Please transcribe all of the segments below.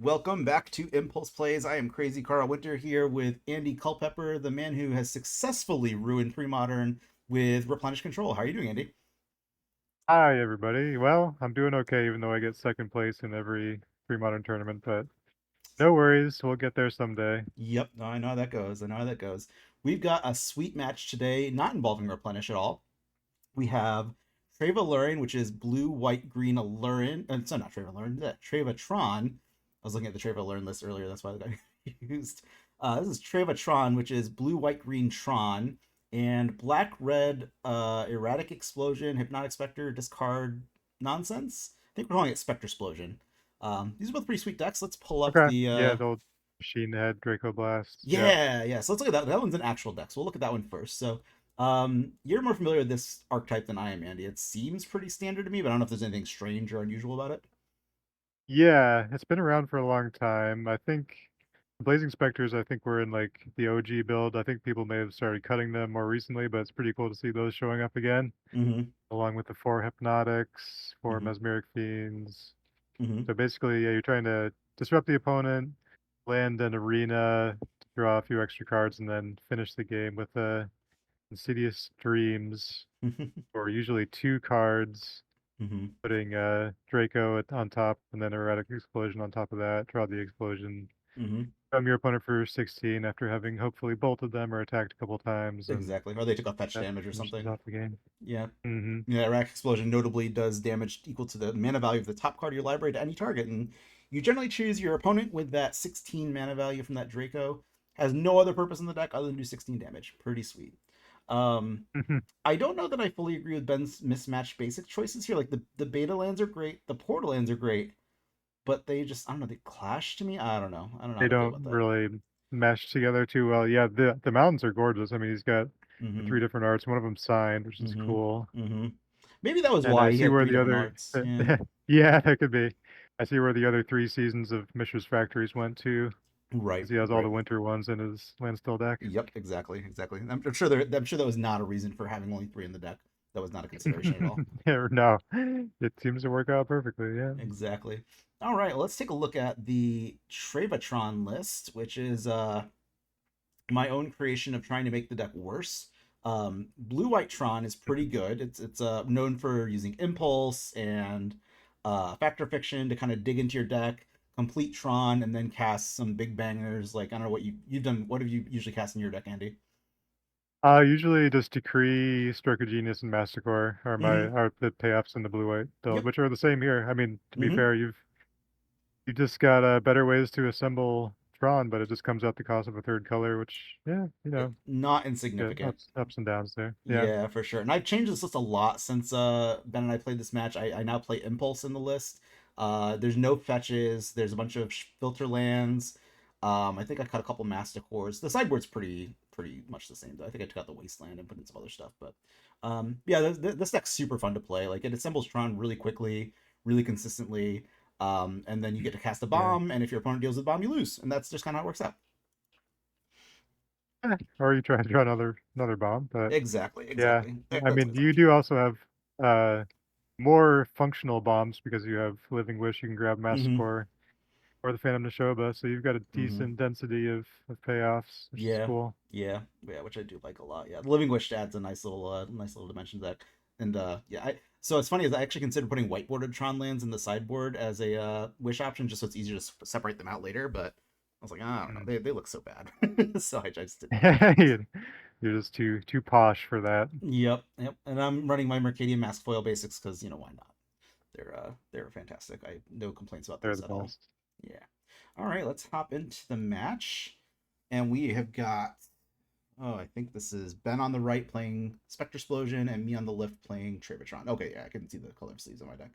Welcome back to Impulse Plays. I am Crazy Carl Winter here with Andy Culpepper, the man who has successfully ruined PREMODERN with Replenish Control. How are you doing, Andy? Hi, everybody. Well, I'm doing okay, even though I get second place in every pre-modern tournament, but no worries. We'll get there someday. Yep, I know how that goes. I know how that goes. We've got a sweet match today, not involving Replenish at all. We have TrevaLurin, which is blue, white, green Allurin. It's not TrevaLurin, TrevaTron. I was looking at the TrevaLurin list earlier, that's why I got confused. This is TrevaTron, which is blue, white, green Tron, and black, red, Erratic Explosion, Hypnotic Spectre, Discard Nonsense. I think we're calling it SpecterSplosion. These are both pretty sweet decks. Let's pull up Okay. the Yeah, the old Machine Head, Draco Blast. Yeah. yeah. So let's look at that. That one's an actual deck. So we'll look at that one first. So you're more familiar with this archetype than I am, Andy. It seems pretty standard to me, but I don't know if there's anything strange or unusual about it. Yeah, it's been around for a long time. I think Blazing Specters, I think we're in like the OG build. I think people may have started cutting them more recently, but it's pretty cool to see those showing up again, Mm-hmm. along with the 4 Hypnotics, 4 Mm-hmm. Mesmeric Fiends. Mm-hmm. So basically, yeah, you're trying to disrupt the opponent, land an arena, draw a few extra cards, and then finish the game with a Insidious Dreams, or usually 2 cards, Mm-hmm. putting Draco on top, and then Erratic Explosion on top of that. Draw the explosion. Mm-hmm. Your opponent for 16 after having hopefully bolted them or attacked a couple times, and Exactly. Or they took off fetch that damage or finishes something. off the game. Yeah. Mm-hmm. Yeah, Rack Explosion notably does damage equal to the mana value of the top card of your library to any target, and you generally choose your opponent with that 16 mana value from that Draco. Has no other purpose in the deck other than do 16 damage. Pretty sweet. Um, I don't know that I fully agree with Ben's mismatched basic choices here. Like the beta lands are great, the portal lands are great, but they just I don't know, they clash to me. I don't know. I don't know how They to feel don't about that. really mesh together too well. Yeah, the mountains are gorgeous. I mean, he's got the Mm-hmm. 3 different arts. One of them signed, which is Mm-hmm. cool. Mm-hmm. Maybe that was And why I he see had where three the different other, arts. Yeah. yeah, that could be. I see where the other 3 seasons of Mishra's Factories went to, Right. because he has all the Right. winter ones in his landstill deck. Yep. Exactly. Exactly. I'm sure there. I'm sure that was not a reason for having only three in the deck. That was not a consideration at all. Yeah, no, it seems to work out perfectly. Yeah. Exactly. All right. Let's take a look at the TrevaTron list, which is my own creation of trying to make the deck worse. Blue White Tron is pretty good. It's known for using Impulse and Factor Fiction to kind of dig into your deck, complete Tron, and then cast some big bangers. Like I don't know what you've done. What have you usually cast in your deck, Andy? Usually just Decree, Stroke of Genius, and Masticore Mm-hmm. are the payoffs in the blue white build, Yep. which are the same here. I mean, to be Mm-hmm. fair, you just got better ways to assemble Tron, but it just comes at the cost of a third color, which, yeah, Not yeah, insignificant. ups and downs there. Yeah. Yeah, for sure. And I've changed this list a lot since Ben and I played this match. I now play Impulse in the list. There's no fetches. There's a bunch of filter lands. I think I cut a couple Masticores. The sideboard's pretty much the same though. I think I took out the Wasteland and put in some other stuff. But yeah, this deck's super fun to play. Like it assembles Tron really quickly, really consistently. And then you get to cast a Yeah. bomb, and if your opponent deals with bomb, you lose. And that's just kind of how it works out. Or you try to draw another bomb, but Exactly, yeah. exactly. I That's mean, always an you option. do also have more functional bombs because you have Living Wish, you can grab Mm-hmm. Masticore or the Phantom Neshoba, so you've got a Mm-hmm. decent density of payoffs, which is Yeah, cool. yeah, which I do like a lot. Yeah, the Living Wish adds a nice little dimension to that. And yeah, so it's funny is I actually considered putting whiteboarded Tron lands in the sideboard as a wish option, just so it's easier to separate them out later. But I was like, I don't know, Mm. they look so bad, so I just didn't bother. You're just too posh for that. Yep, yep. And I'm running my Mercadian Mask foil basics because why not? They're fantastic. I no complaints about They're those the at all. best. Yeah. All right, let's hop into the match, and we have got oh, I think this is Ben on the right playing SpecterSplosion and me on the left playing TrevaTron. Okay, yeah, I can see the color sleeves on my deck.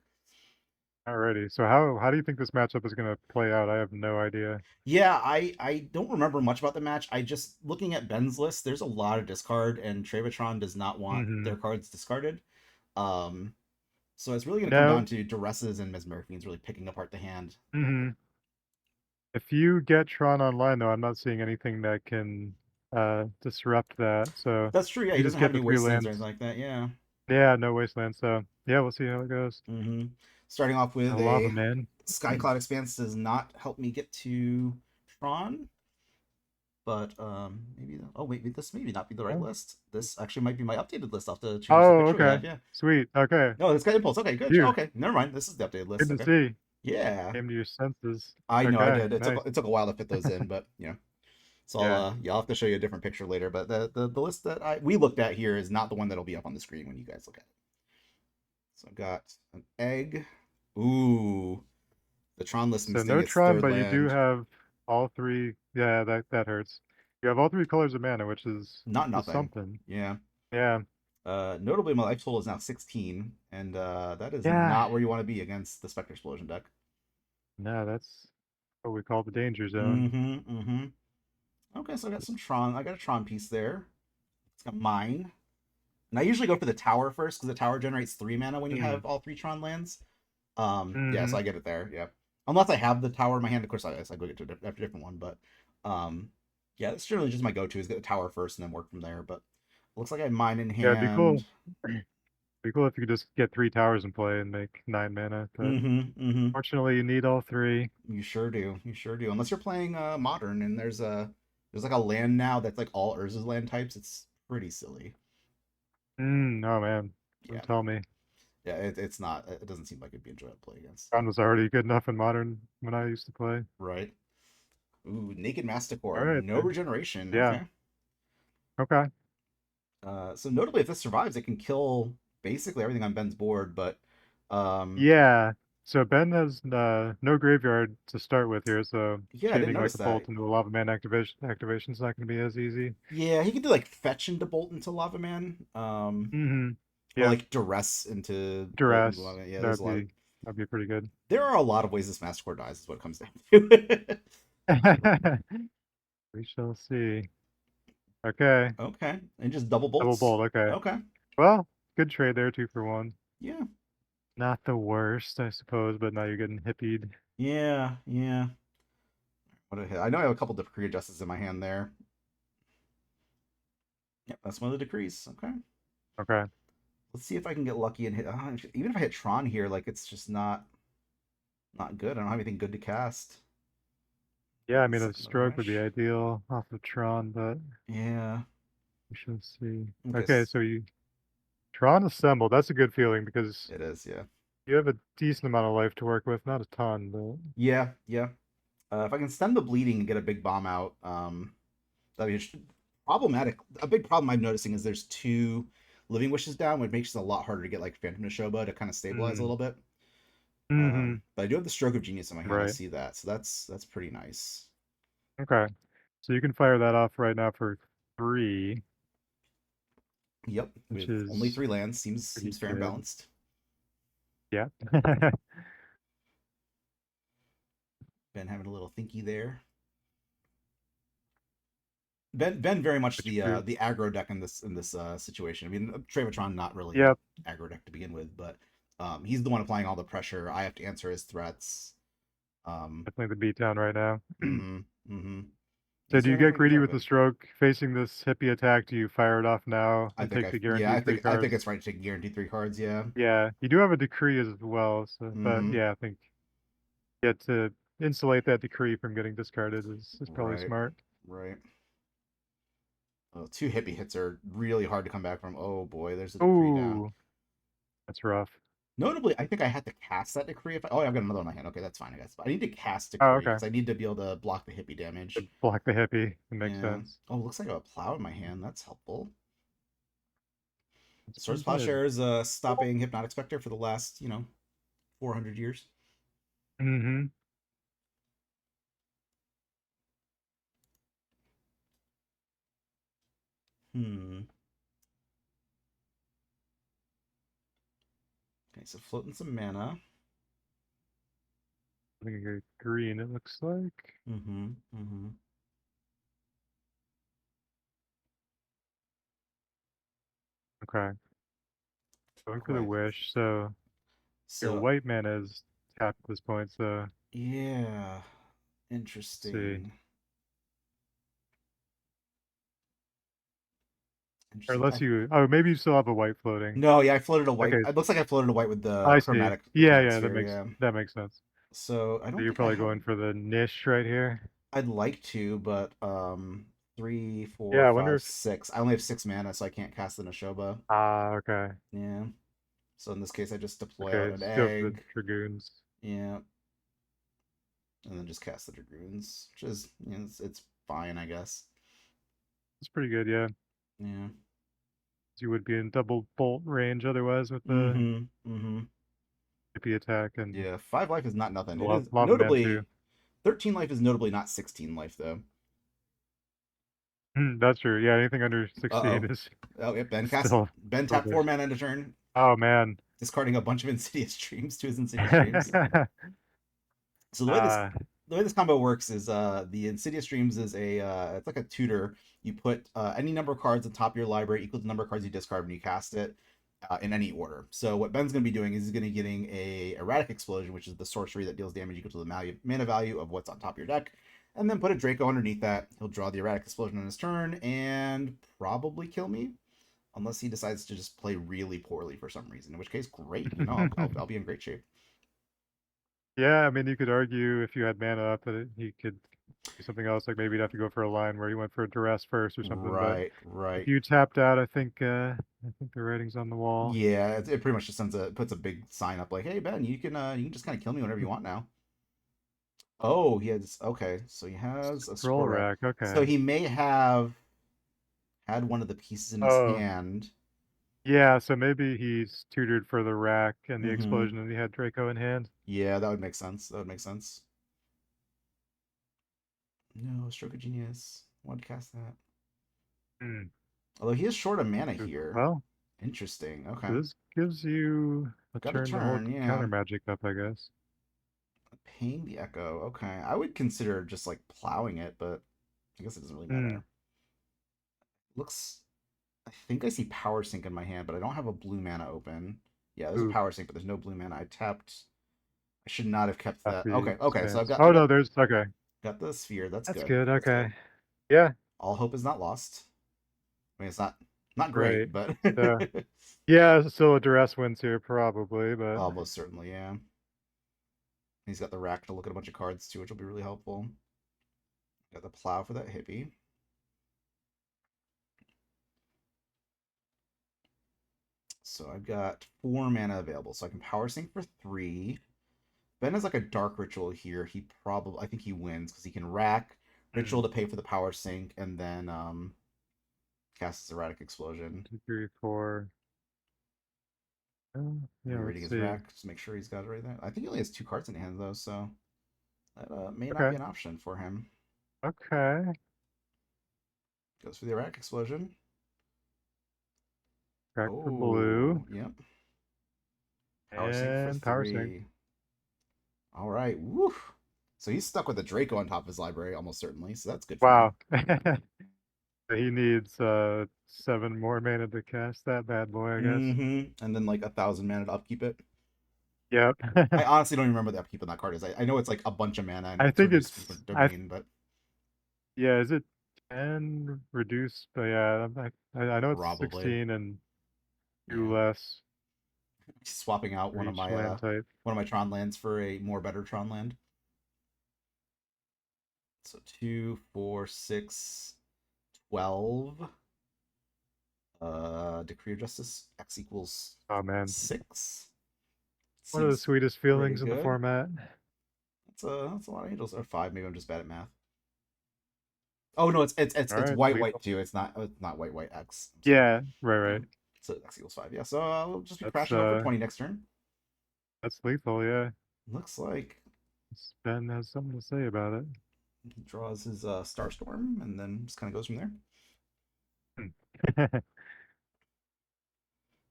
Alrighty. So how do you think this matchup is gonna play out? I have no idea. Yeah, I don't remember much about the match. I just looking at Ben's list, there's a lot of discard, and TrevaTron does not want Hmm. their cards discarded. Um, so it's really going to come Now, down to Duresses and Mesmeric Fiends really picking apart the hand. hmm if you get Tron online though, I'm not seeing anything that can disrupt that. So That's true. Yeah, he you just doesn't have get any the three wastelands or anything lands. like that. Yeah. Yeah, no wasteland. So yeah, we'll see how it goes. Mm-hmm. Starting off A with lava a man. Skycloud Expanse does not help me get to Tron. But maybe oh wait, this maybe not be the right Oh, list. This actually might be my updated list. I'll have to change the oh, picture we okay. have. Yeah. Sweet. Okay. No, it's got impulse. Okay, good. You. Okay, never mind. This is the updated list. Good to Okay. see. Yeah. Came to your senses. I know I Okay. did. It Nice. took a while to fit those in, but So I'll Yeah. yeah, I'll have to show you a different picture later. But the list that we looked at here is not the one that'll be up on the screen when you guys look at it. So I've got an egg. Ooh. The Tron list So missing no its Tron, third but you do land. have all three. Yeah, that hurts. You have all three colors of mana, which is Not nothing. something. Yeah. Yeah. Notably, my life total is now 16, and that is Yeah. not where you want to be against the SpecterSplosion deck. No, that's what we call the danger zone. Mm-hmm. Mm-hmm. Okay, so I got some Tron. I got a Tron piece there. It's got mine. And I usually go for the tower first because the tower generates 3 mana when you Mm. have all 3 Tron lands. Yeah, so Mm-hmm. I get it there. Yeah, unless I have the tower in my hand, of course I go get to a different one. But yeah, that's generally just my go-to is get the tower first and then work from there. But it looks like I have mine in Yeah, it'd be hand. cool. Be cool if you could just get 3 towers in play and make 9 mana, but Mm-hmm. Mm-hmm. fortunately you need all 3. You sure do. You sure do. Unless you're playing modern and there's like a land now that's like all Urza's land types. It's pretty silly. Oh man, Yeah. don't tell me. Yeah, it's not. It doesn't seem like it'd be enjoyable to play against. Tron was already good enough in Modern when I used to play. Right. Ooh, Naked Masticore. Alright No then. regeneration. Yeah. Okay. Okay. So notably, if this survives, it can kill basically everything on Ben's board. But Yeah. So Ben has no graveyard to start with here, so yeah, I didn't chaining like notice a that. bolt into a lava man activation's not gonna be as easy. Yeah, he could do like fetch into Bolt into Lava Man. Mm-hmm. Or Yeah. like duress into Bolt into Duress. Lava Man. Yeah, there's a lot of. That'd be pretty good. There are a lot of ways this Masticore dies. Is what it comes down to. We shall see. Okay. Okay, and just double Double bolts. bolt, okay. Okay. Well, good trade there, 2 for 1. Yeah. Not the worst, I suppose, but now you're getting hippied. Yeah. Yeah. What a hit! I know I have a couple decree adjustments in my hand there. Yep, that's one of the decrees. Okay. Okay. Let's see if I can get lucky and hit. Even if I hit Tron here, like it's just not good. I don't have anything good to cast. Yeah, I mean, a Second stroke would be rush. ideal off of Tron, but Yeah. we shall see. Okay. Okay, so you Tron assemble. That's a good feeling because It is. Yeah. you have a decent amount of life to work with, not a ton, but Yeah. Yeah. If I can stem the bleeding and get a big bomb out, that'd be problematic. A big problem I'm noticing is there's 2 living wishes down, which makes it a lot harder to get like Phantom Neshoba to kind of stabilize a little bit. mm-hmm. But I do have the Stroke of Genius in my hand. I Right. see that, so that's pretty nice. Okay. So you can fire that off right now for 3, Yep, which with only is 3 lands seems pretty fair and good. balanced. Yeah. Ben having a little thinky there. Ben very much the aggro deck in this situation. I mean, TrevaTron not really Yep. aggro deck to begin with, but he's the one applying all the pressure. I have to answer his threats. Definitely the beatdown right now. Mm-hmm. So He's do you doing a get pretty good greedy job with of the it. stroke facing this hippie attack? Do you fire it off now I and think take the yeah, guaranteed 3 I cards? think it's right to take guaranteed 3 cards. Yeah. Yeah, you do have a decree as well, so but Mm-hmm. yeah, I think to insulate that decree from getting discarded is probably Right. smart. Right. Oh, 2 hippie hits are really hard to come back from. Oh boy, there's a decree down. Ooh, that's rough. Notably, I think I had to cast that decree. If I've got another one in my hand. Okay, that's fine, I guess. But I need to cast Oh, decree okay. because I need to be able to block the hippie damage. Block the hippie. It makes Yeah. sense. Oh, looks like I have a plow in my hand. That's helpful. That's Source pretty good. Plowshare is stopping Hypnotic Spectre for the last 400 years. Mm-hmm. Hmm. Okay, so floating some mana. I think I get green, it looks like. Mm-hmm. Mm-hmm. Okay. Going for the Right. wish, so your So white mana is tapped at this point, so yeah, let's see. interesting. Or Interesting. unless you maybe you still have a white floating. No, yeah, I floated a white. Okay. It looks like I floated a white with I the see. chromatic Yeah, chromatic yeah, sphere. Yeah. that makes sense. So I So don't you're think I probably have. going for the niche right here. I'd like to, but 3, 4, Yeah, I wonder 5, if 6. I only have 6 mana, so I can't cast the Nashoba. okay. Yeah. So in this case, I just deploy out Okay, an just go for the egg. dragoons. Yeah. And then just cast the Dragoons, which is, it's fine, I guess. It's pretty good, yeah. Yeah. You would be in double bolt range otherwise with the Mm-hmm. Mm-hmm. hippie attack and Yeah. 5 life is not nothing. a It lot, is lot of Mantu. notably 13 life is notably not 16 life though. That's true. Yeah, anything under 16 Uh-oh. is Oh, yep. Ben cast. still Ben still tapped good. 4 mana into turn, Oh man. discarding a bunch of Insidious Dreams to his Insidious Dreams. So uh the way this combo works is the Insidious Dreams is it's like a tutor. You put any number of cards on top of your library equal to the number of cards you discard when you cast it in any order. So what Ben's going to be doing is he's going to be getting a Erratic Explosion, which is the sorcery that deals damage equal to the mana value of what's on top of your deck, and then put a Draco underneath that. He'll draw the Erratic Explosion on his turn and probably kill me, unless he decides to just play really poorly for some reason. In which case, great. I'll be in great shape. yeah, I mean you could argue if you had mana up that he could do something else, like maybe you'd have to go for a line where he went for a duress first or something, but Right, if right. you tapped out, I think the writing's on the wall. Yeah, it pretty much just puts a big sign up like, "Hey Ben, you can just kind of kill me whenever you want now." Oh, he has okay, so he has a Scroll scroll rack. rack, So okay. he may have had one of the pieces in his Oh, hand. yeah, so maybe he's tutored for the rack and the Mm-hmm. explosion and he had Draco in hand. Yeah, that would make sense. That would make sense. No, Stroke of Genius. Wanted to cast that. Hmm. Although he is short of mana Ooh, here. well, Interesting. Okay. this gives you a Got a turn to hold turn, yeah. counter magic up, I guess. Paying the Echo. Okay. I would consider just like plowing it, but I guess it doesn't really Hmm. matter. Looks I think I see Power Sync in my hand, but I don't have a blue mana open. Yeah, there's a Ooh, Power Sync, but there's no blue mana. I tapped. I should not have kept that. happy Okay, okay. So stance. I Oh no, there's okay. got the sphere. That's That's good. good. That's good. Okay. Yeah, All hope is not lost. I mean, it's not great. great, but So yeah, still a duress wins here probably, but almost certainly, yeah. He's got the rack to look at a bunch of cards too, which will be really helpful. Got the plow for that hippie. So I've got 4 mana available, so I can Power Sync for 3. Ben has like a dark ritual here. I think he wins because he can rack ritual hmm. to pay for the power sync and then cast his erratic explosion. 2, 3, 4. Yeah, Rereading let's his see. rack, just make sure he's got it right there. I think he only has 2 cards in hand though, so that may not be Okay. an option for him. Okay. Goes for the erratic explosion. Crack for blue Oh, yep. Power sync for and power sync. 3. All right, woo. So he's stuck with a Draco on top of his library almost certainly, so that's good for me. Wow. He needs 7 more mana to cast that bad boy, I guess. And then like 1,000 mana to upkeep it. Yep. I honestly don't even remember the upkeep on that card is. I know it's like a bunch of mana I and to think reduce it's domain, but yeah, is it 10 reduced? But yeah, I know it's probably 16 and 2 yeah. less Swapping out for each land type. one of my Tron lands for a more better Tron land. So 2, 4, 6, 12. Decree of Justice X equals Oh man. 6. One of the Seems sweetest pretty feelings in the good. format. That's a lot of angels. Or 5. Maybe I'm just bad at math. Oh no, All it's right, white lethal. too. It's not white X. I'm sorry. Yeah, right, Yeah. right. So X equals 5. Yeah. So I'll just be That's crashing out for 20 next turn. that's lethal, yeah. Looks like Ben has something to say about it. he draws his Starstorm and then just kind of goes from there.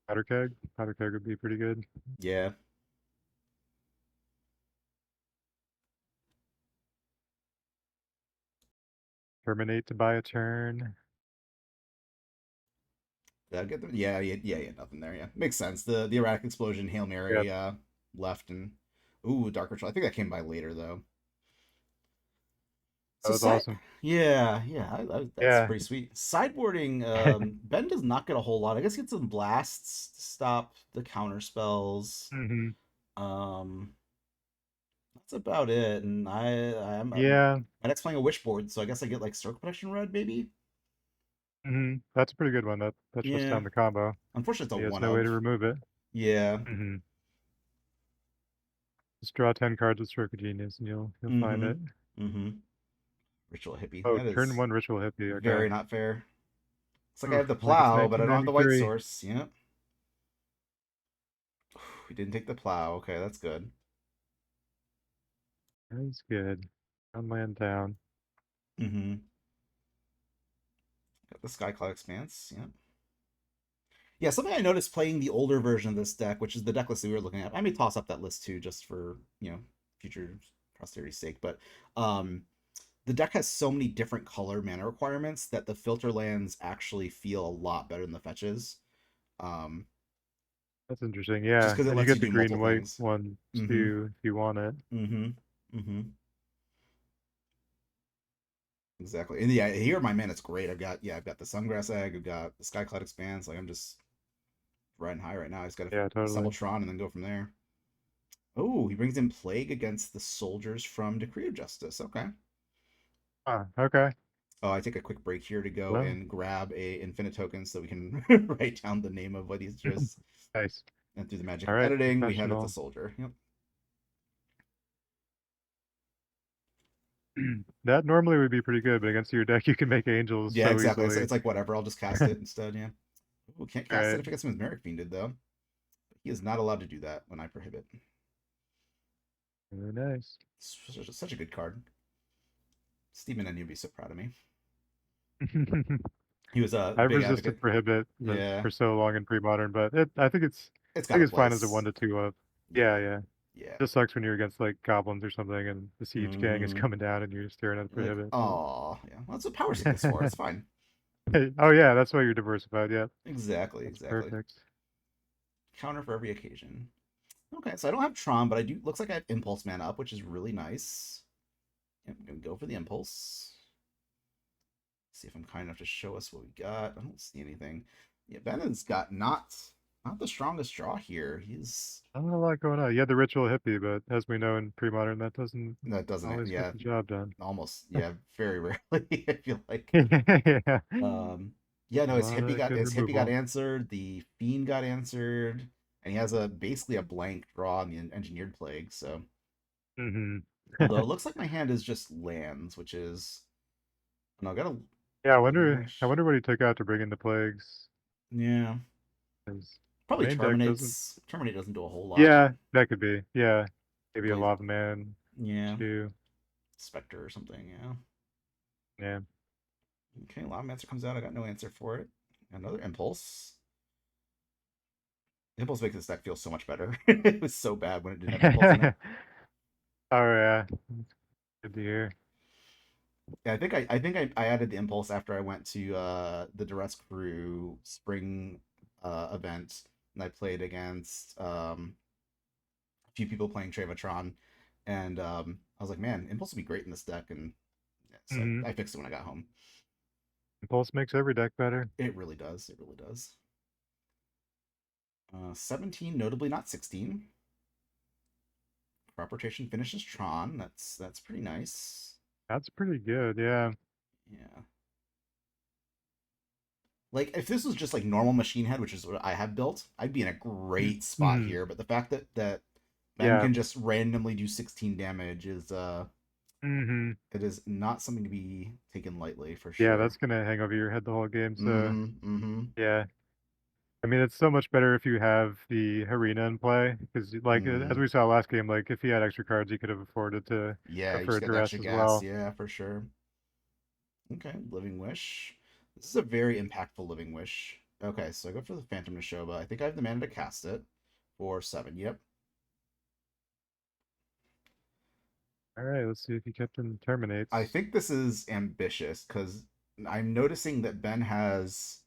Powder keg. Powder keg would be pretty good. Yeah. Terminate to buy a turn. Get the, yeah. Nothing there. Yeah, makes sense. The erratic explosion, Hail Yeah, Mary, left and ooh, Dark Ritual. I think that came by later though. that So was awesome. that's Yeah. pretty sweet. Sideboarding, Ben does not get a whole lot. I guess he gets some blasts to stop the counter spells. hmm Um, that's about it. And Yeah. my deck's playing a Wishboard, so I guess I get like Circle Protection Red, maybe. That's a pretty good one. That shuts Yeah. down the combo. Unfortunately, it's a He has one no way to of. remove it. Yeah. Just draw 10 cards with Stroke of Genius, and you'll find Mm-hmm. it. Mm-hmm. Ritual Hippie. Oh, That turn is 1 Ritual Hippie. Okay. very not fair. It's like I Oof, have the like it's plow, but I don't have the white 1993. source. Yep. We didn't take the plow. Okay, that's good. That's good. One land down. Mm-hmm. Got the Skycloud Expanse. Yep. Yeah, something I noticed playing the older version of this deck, which is the deck list that we were looking at. I may toss up that list too, just for future posterity's sake. But the deck has so many different color mana requirements that the filter lands actually feel a lot better than the fetches. Um, That's interesting. just Yeah, because it and you lets you get the do multiple green-white things. one Mm-hmm. too if you want it. Mm-hmm. Mm-hmm. Exactly. And yeah, here my man, it's great. I've got the Sungrass Egg, I've got the Skycloud Expanse. Like I'm just riding high right now. I just gotta Yeah, assemble totally. Tron and then go from there. Oh, he brings in Plague against the soldiers from Decree of Justice. Okay. Ah, okay. Oh, I take a quick break here to go Well, and grab a infinite token so we can write down the name of what he's just. nice. And through the magic All of right, editing, we have it's a professional. soldier. Yep. That normally would be pretty good, but against your deck, you can make angels Yeah, so exactly. easily. It's like whatever. I'll just cast it instead. Yeah. Ooh, can't All cast it right. if it gets Mesmeric Fiended though. He is not allowed to do that when I prohibit. Very nice. Such a good card. Steven and you'd be so proud of me. He was a I've big resisted advocate. prohibit Yeah, for so long in pre-modern, but I think it's I got think a it's fine as a place. 1 to 2 of. Yeah, Yeah, yeah. yeah. Just sucks when you're against like goblins or something, and the siege gang is Mm-hmm. coming down, and you're staring at the You're like, prohibit. oh, yeah. Well, that's what Power Sink is for. It's fine. Oh yeah, that's why you're diversified. Yeah, Exactly, that's exactly. perfect. Counter for every occasion. Okay, so I don't have Tron, but I do. Looks like I have Impulse mana up, which is really nice. Yep, I'm gonna go for the Impulse. See if I'm kind enough to show us what we got. I don't see anything. Yeah, Bennett's got not the strongest draw here. He's Not a lot going on. You had the ritual hippie, but as we know in pre-modern, that doesn't that doesn't always get yeah the job done. almost very rarely. I feel like Yeah, um yeah a no lot of good his hippie got removal. answered. The fiend got answered, and he has a basically a blank draw on the engineered plague. So hmm although it looks like my hand is just lands, which is no, I got a Yeah, living I wish. wonder what he took out to bring in the plagues. Yeah, 'Cause the probably main deck doesn't. terminates. Terminate doesn't do a whole lot. Yeah, that could be. Yeah, maybe a Plays lava man yeah, too. Spectre or something. Yeah. Yeah. Okay, Lava Answer comes out. I got no answer for it. Another Impulse. Impulse makes this deck feel so much better. It was so bad when it didn't have Impulse in it. Oh yeah, good to hear. Yeah, I added the Impulse after I went to the Duress Crew spring event, and I played against a few people playing TrevaTron, and I was like, man, Impulse would be great in this deck, and yeah, so hmm I fixed it when I got home. Impulse makes every deck better. It really does. It really does. 17, notably not 16. Crop rotation finishes Tron. That's pretty nice. That's pretty good. Yeah. Yeah. Like if this was just like normal machine head, which is what I have built, I'd be in a great spot Mm-hmm. here. But the fact that Ben Yeah. can just randomly do 16 damage is hmm it is not something to be taken lightly for Yeah, sure. that's gonna hang over your head the whole game. So Mm-hmm. Mm-hmm. yeah. I mean, it's so much better if you have the arena in play because, like, as Mm-hmm. we saw last game, like if he had extra cards, he could have afforded to Yeah, go you for just a got the duress extra as gas. well. Yeah, for sure. Okay, Living Wish. This is a very impactful Living Wish. Okay, so I go for the Phantom Neshoba. I think I have the mana to cast it for 7. Yep. All right, let's see if he kept in I terminates. think this is ambitious because I'm noticing that Ben has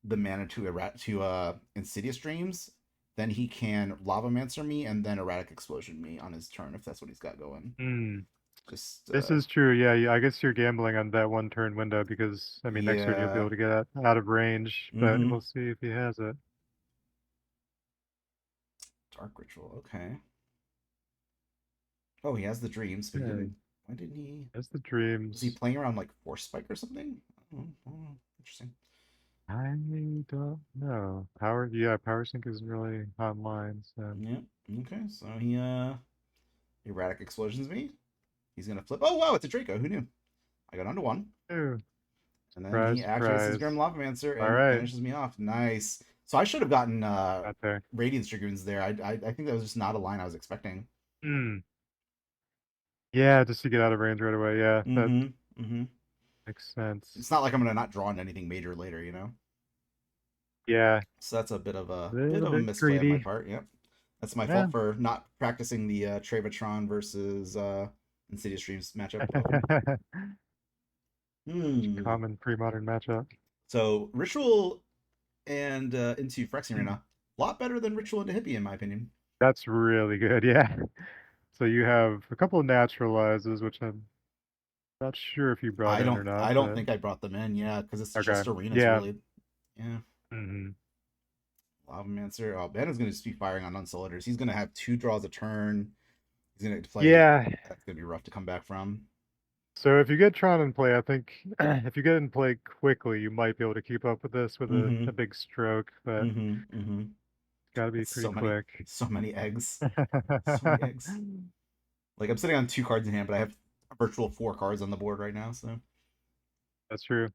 the mana to Insidious Dreams. Then he can Lavamancer me and then Erratic Explosion me on his turn if that's what he's got going. Hmm. Just This is true. Yeah, I guess you're gambling on that 1 turn window because I mean next turn you'll be yeah. able to get out of range, but Mm-hmm. we'll see if he has it. Dark Ritual. Okay. Oh, he has the dreams, but he Yeah, didn't. Why didn't he? that's the Was he dreams. playing around like Force Spike or something? I don't know. Interesting. I don't know. Power Sync isn't really online, so. Yeah. Okay. So he erratic explosions me. He's gonna flip. Oh wow, it's a Draco. Who knew? I got onto one, Ooh, and then he surprise, activates his Grim surprise. Lavamancer All and right, finishes me off. Nice. So I should have gotten got there. Radiance Dragoons there. I think that was just not a line I was expecting. Hmm. Yeah, just to get out of range right away. Yeah, that Mm-hmm. Mm-hmm. makes sense. It's not like I'm gonna not draw into anything major later, you know. Yeah, So that's a bit of a a little bit misplay on my greedy. part. Yep. That's my Yeah. fault for not practicing the TrevaTron versus Insidious Dreams matchup a little. Hmm. Common pre-modern matchup. So Ritual and into Phyrexian Arena, a lot better than Ritual into Hippie in my opinion. That's really good. Yeah. So you have a couple of naturalizes, which I'm not sure if you brought in or not, I don't but think I brought them in, yeah, because it's okay. just arenas Yeah. really. Yeah. Hmm. Lavamancer. Oh, Ben is going to just be firing on Unsoliders. He's going to have 2 draws a turn. He's going to play. Yeah. That's going to be rough to come back from. So if you get Tron in play, I think if you get in play quickly, you might be able to keep up with this with Mm-hmm. a big stroke, but Mm-hmm. Mm-hmm. it's got to be That's pretty quick. so many eggs. So many eggs. Like I'm sitting on 2 cards in hand, but I have a virtual 4 cards on the board right now. So That's true.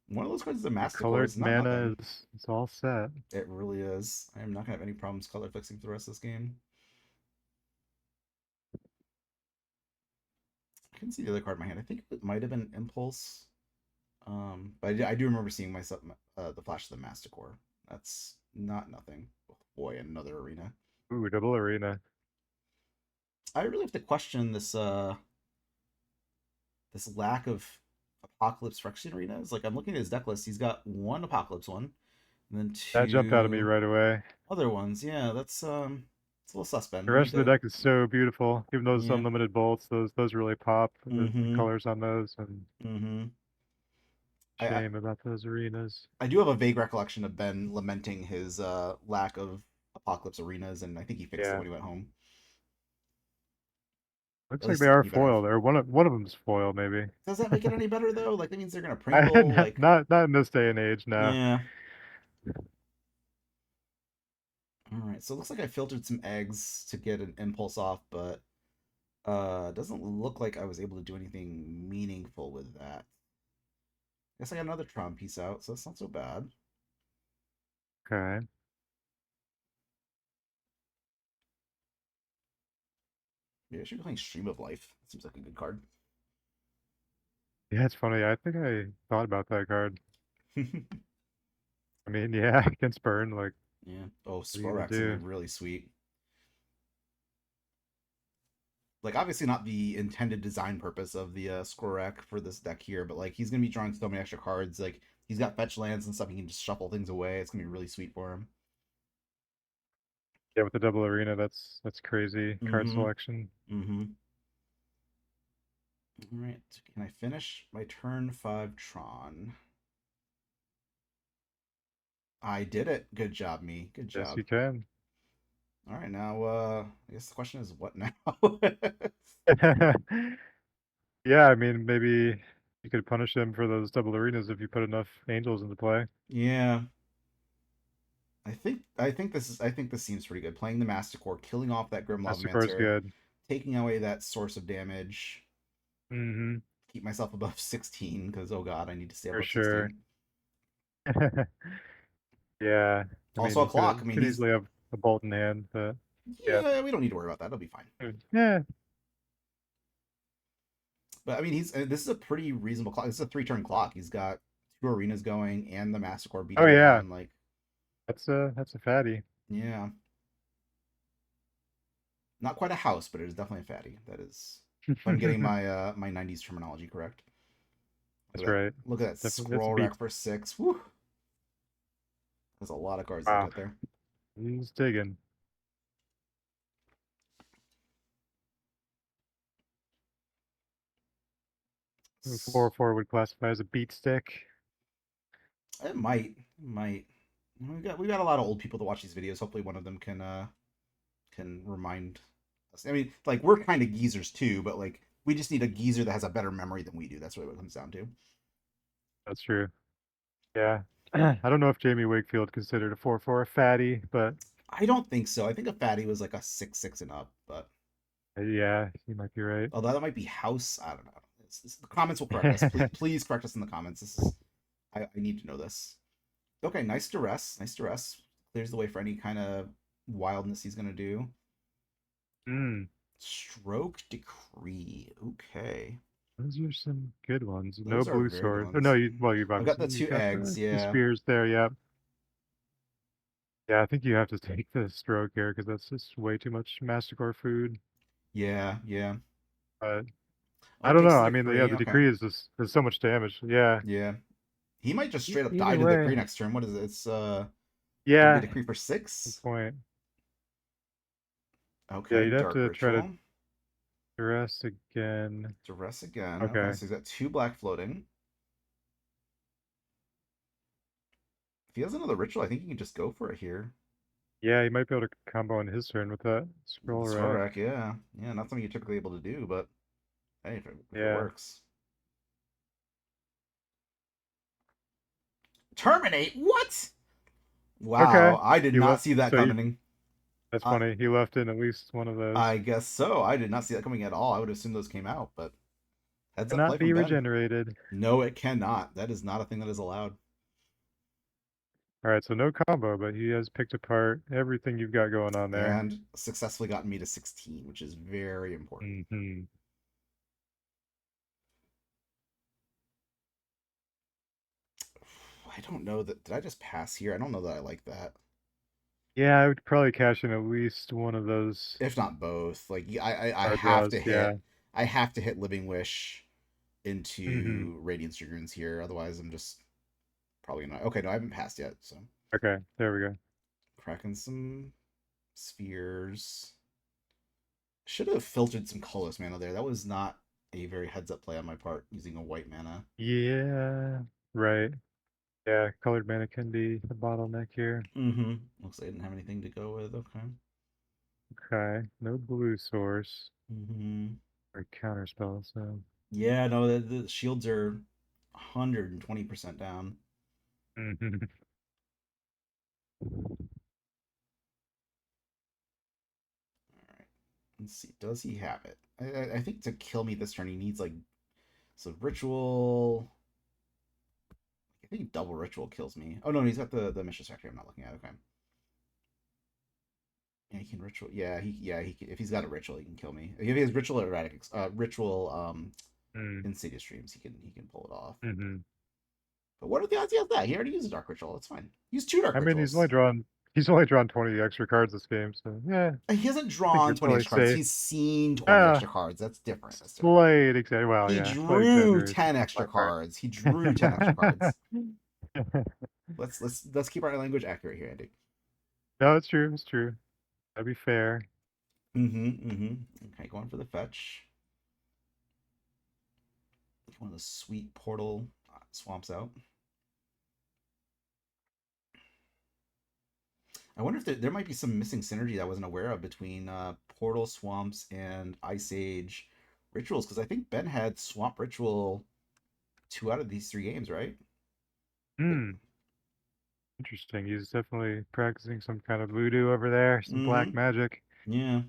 one of those cards is a Your Masticore. colored It's not mana nothing. is all set. It really is. I am not gonna have any problems color fixing for the rest of this game. I couldn't see the other card in my hand. I think it might have been Impulse. But I do remember seeing myself the flash of the Masticore. That's not nothing. Oh, boy, another arena. Ooh, double arena. I really have to question this lack of Apocalypse Phyrexian arenas. Like I'm looking at his deck list. He's got one Apocalypse one, and then That jumped out at me 2 right away. other ones. Yeah, it's a little suspect. The We need rest of the to. deck is so beautiful. Even those Yeah. unlimited bolts, those really pop. The Mm-hmm. colors on those, and Mm-hmm. I, I shame about those arenas. I do have a vague recollection of Ben lamenting his lack of Apocalypse arenas, and I think he fixed it Yeah, when he went home. looks At like least they are he better have. foiled, or one of them's foiled maybe. Does that make it any better though? Like that means they're gonna Pringle. Not Like not in this day and age now. yeah. All right. So it looks like I filtered some eggs to get an impulse off, but doesn't look like I was able to do anything meaningful with that. Guess I got another Tron piece out, so that's not so bad. Okay. Yeah, I should be playing Stream of Life. Seems like a good card. Yeah, it's funny. I think I thought about that card. I mean, yeah, against Burn, like, Yeah. Oh, what are you gonna Skorak's gonna be do? really sweet. Like obviously not the intended design purpose of the Skorak for this deck here, but like he's gonna be drawing so many extra cards. Like he's got fetch lands and stuff. He can just shuffle things away. It's gonna be really sweet for him. Yeah, with the double arena, that's crazy card Mm-hmm. selection. Mm-hmm. All right. Can I finish my turn 5 Tron? I did it. Good job, me. Good Yes, job. you can. All right, now I guess the question is what now? Yeah, I mean, maybe you could punish him for those double arenas if you put enough angels into play. Yeah. I think this seems pretty good. Playing the Masticore, killing off that Grim Mastercore is Lavamancer, good. taking away that source of damage, Mm-hmm. keep myself above 16 because oh god, I need to stay For above sure. 16. Yeah, I mean, Also a clock. I you mean, could he's easily have a bolt in hand, but yeah. yeah, we don't need to worry about that. It'll be fine. Yeah. But I mean, he's this is a pretty reasonable clock. This is a 3-turn clock. He's got 2 arenas going and the Masticore Oh beating yeah, down. Like that's a fatty. yeah, not quite a house, but it is definitely a fatty. That is, if I'm getting my my 90s terminology correct. That's right. Look at that Definitely, it's a scroll beat. rack for 6. Woo! There's a lot of cards to look Wow, at there. he's digging. Ooh, 4/4 would classify as a beat stick. It might, we got a lot of old people to watch these videos. Hopefully, one of them can remind I mean, like we're kind of geezers too, but like we just need a geezer that has a better memory than we do. That's really what it comes down to. That's true. Yeah. I don't know if Jamie Wakefield considered a 4-4 a fatty, but I don't think so. I think a fatty was like a 6-6 and up, but yeah, you might be right. although that might be house. I don't know. The comments will correct us. Please correct us in the comments. This is I need to know this. Okay, nice duress. Nice duress. Clears the way for any kind of wildness he's gonna do. Mm, Stroke Decree. Okay. those are some good ones. No Those are blue very good sword. Oh no, ones. you've I've got obviously the two eggs, the yeah. spears there. Yep. Yeah, I think you have to take the stroke here because that's just way too much Masticore food. Yeah, yeah. But Oh, I don't know. takes the I mean, yeah, decree. the Okay. decree is just there's so much damage. Yeah. Yeah. He might just straight up die Either to the decree way. next turn. What is it? It's it'll be Yeah. decree for Good 6. point. Yeah, Okay, you'd have dark to try to ritual. duress again. Duress again. Okay, Okay. so he's got 2 black floating. If he has another ritual, I think he can just go for it here. Yeah, you might be able to combo in his turn with that The scroll scroll rack. rack, yeah. Yeah, not something you're typically able to do, but hey, if it Yeah. works. Terminate? What? Okay. Wow, I did You not left. see that So you. coming. That's I funny. He left in at least one of those. I guess so. I did not see that coming at all. I would assume those came out, but heads up play Cannot from be Ben. regenerated. No, it cannot. That is not a thing that is allowed. All right, so no combo, but he has picked apart everything you've got going on there. And successfully gotten me to 16, which is very important. Hmm. I don't know that. Did I just pass here? I don't know that I like that. Yeah, I would probably cash in at least one of those If not both. Like I card have to draws. hit. Yeah. I have to hit Living Wish Hmm. into Radiance Dragoons here. Otherwise, I'm just probably not. Okay, no, I haven't passed yet. So Okay, there we go. cracking some spheres. Should have filtered some colorless mana there. That was not a very heads up play on my part using a white mana. Yeah, right. Yeah, colored mana can be a bottleneck here. Mm-hmm. Looks like I didn't have anything to go with. Okay. Okay, no blue source Mm-hmm. or counter spell, so. Yeah, no, the shields are 120% down. Mhm. All right. Let's see. Does he have it? I think to kill me this turn, he needs like so ritual. I think double ritual kills me. Oh no, he's got the Mistress Factory. I'm not looking at. Okay. Yeah, he can ritual. He can, if he's got a ritual, he can kill me. If he has ritual erratic, ritual Mm. insidious streams, he can pull it off. Hmm. But what are the odds he has that? He already used a dark ritual. That's fine. Use 2 dark I mean, rituals. he's only drawn 20 extra cards this game, so yeah, He hasn't I think drawn you're 20 probably extra cards. safe. He's seen 20 Ah, extra cards. That's different. That's different. well, He yeah, slight drew exaggeration 10 on my extra part. cards. He drew 10 extra cards. Let's keep our language accurate here, Andy. No, it's true. It's true. That'd be fair. Mm-hmm. Mm-hmm. Okay, going for the fetch. One of the sweet portal swamps out. I wonder if there might be some missing synergy that I wasn't aware of between portal swamps and Ice Age rituals, because I think Ben had swamp ritual 2 out of these 3 games, right? Hmm. Interesting. He's definitely practicing some kind of voodoo over there, some Mm-hmm. black magic. Yeah.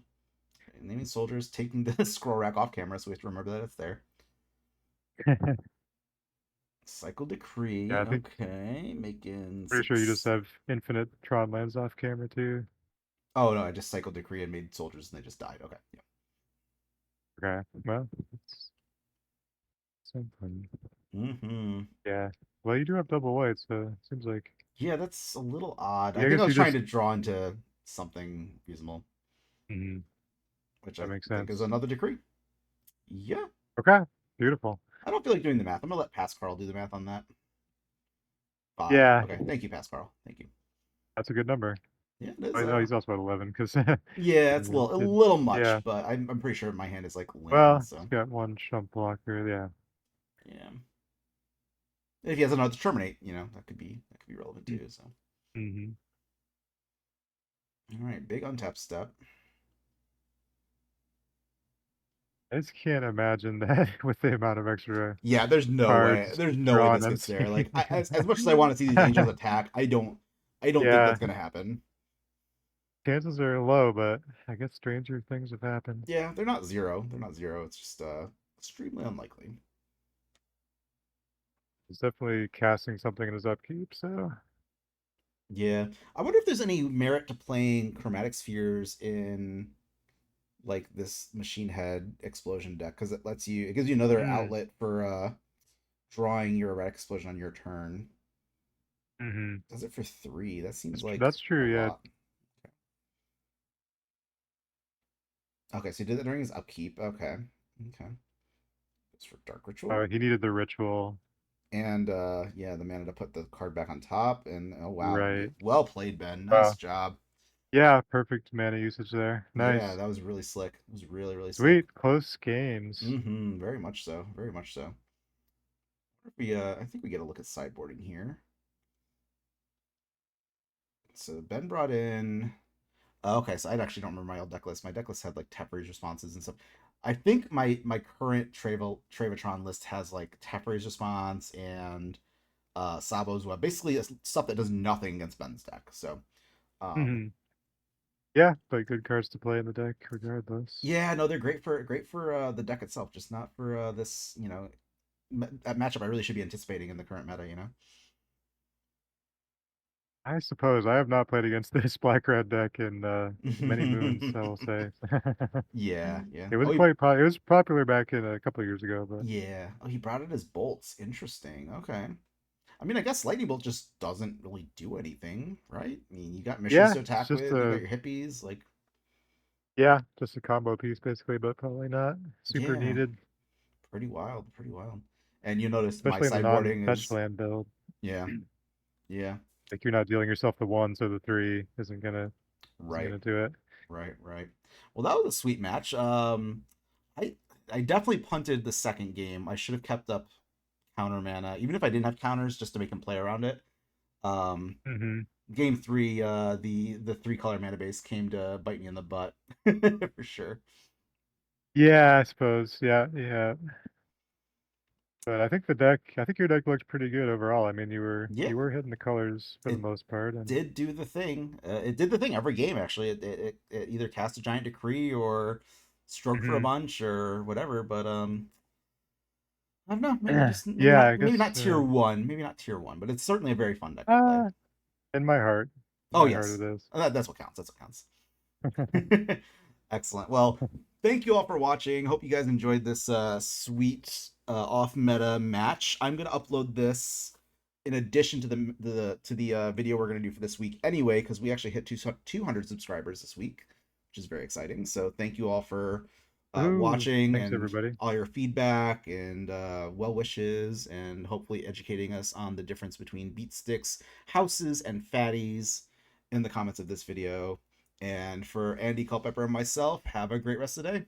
Naming soldiers taking the scroll rack off camera, so we have to remember that it's there. Cycle Yeah, decree. I think Okay, making pretty sure you just 6. have infinite Tron lands off camera too. Oh no, I just cycled decree and made soldiers, and they just died. Okay, yeah. Okay. Well, it's something. Mm-hmm. Yeah. Well, you do have double white, so it seems like. Yeah, that's a little odd. I Yeah, I think I guess was you trying just. to draw into something reasonable, Mhm, which I that makes think is sense. another decree. Yeah, Okay. Beautiful. I don't feel like doing the math. I'm gonna let Pascal do the math on that. 5. Yeah, Okay, thank you, Pascal. Thank you. that's a good number. Yeah, it is. Oh, no, he's also at 11 because. Yeah, it's a little Yeah. much, but I'm pretty sure my hand is like land. Well, he's So got one shump blocker. Yeah. yeah, if he has another terminate, that could be relevant too. So Mm-hmm. all right, big untap step. I just can't imagine that with the amount of extra Yeah, there's no way. cards There's no way drawn this gets there. Like, empty. as much as I want to see these angels attack, I don't think Yeah, that's gonna happen. chances are low, but I guess stranger things have happened. Yeah, they're not zero. They're not zero. It's just extremely unlikely. He's definitely casting something in his upkeep, so. Yeah, I wonder if there's any merit to playing chromatic spheres in like this machine head explosion deck because it gives you another Mm, outlet for drawing your erratic explosion on your turn. mm-hmm. Does it for 3? That seems That's true. like That's a true. Yeah. lot. Okay, so he did that during his upkeep. Okay. Okay. It's for Dark Ritual. He needed the ritual. And yeah, the mana to put the card back on top. And oh wow. Right. Well played, Ben. Nice Wow. job. Yeah, perfect mana usage there. Yeah, Nice. that was really slick. It was really, really slick. Sweet. Close games. Mm-hmm. Very much so. Very much so. I think we get a look at sideboarding here. So Ben brought in. Okay, so I actually don't remember my old deck list. My deck list had like Teferi's responses and stuff. I think my current TrevaTron list has like Teferi's response and Sabo's web, basically stuff that does nothing against Ben's deck. So Hmm. Yeah, but good cards to play in the deck regardless. yeah, no, they're great for the deck itself, just not for this that matchup I really should be anticipating in the current meta. I suppose I have not played against this black red deck in many moons, I will say. Yeah, yeah. It was it was popular back in a couple of years ago, but Yeah. Oh, he brought it as bolts. Interesting. Okay. I mean, I guess lightning bolt just doesn't really do anything, right? I mean, you got missions yeah, to it's attack just with, you got a your hippies, like just a combo piece basically, but probably not super yeah, needed, pretty wild, pretty wild. And you notice my especially in the sideboarding non-fetch is land build. yeah, yeah, Like you're not dealing yourself the one, so the three isn't right, gonna do it. right, right. Well, that was a sweet match. I I definitely punted the second game. I should have kept up counter mana, even if I didn't have counters, just to make him play around it. Um, Hmm. Game 3, the 3-color mana base came to bite me in the butt for sure. Yeah, I suppose. Yeah, yeah. But I think your deck looked pretty good overall. I mean, Yeah, you were hitting the colors for the it most part, and did do the thing. It did the thing every game actually. It either cast a giant decree or stroke for a Mhm. bunch or whatever. But I don't know. Yeah, I Maybe guess. not tier one. Maybe not tier one. But it's certainly a very fun deck to play. Uh, in my heart, in Oh my heart, yes, it is. that's what counts. That's what counts. Excellent. Well, thank you all for watching. Hope you guys enjoyed this sweet off meta match. I'm gonna upload this in addition to the video we're gonna do for this week anyway, because we actually hit 200 subscribers this week, which is very exciting. So thank you all for Ooh, watching thanks and everybody. all your feedback and well wishes, and hopefully educating us on the difference between beat sticks, houses, and fatties in the comments of this video. And for Andy Culpepper and myself, have a great rest of the day.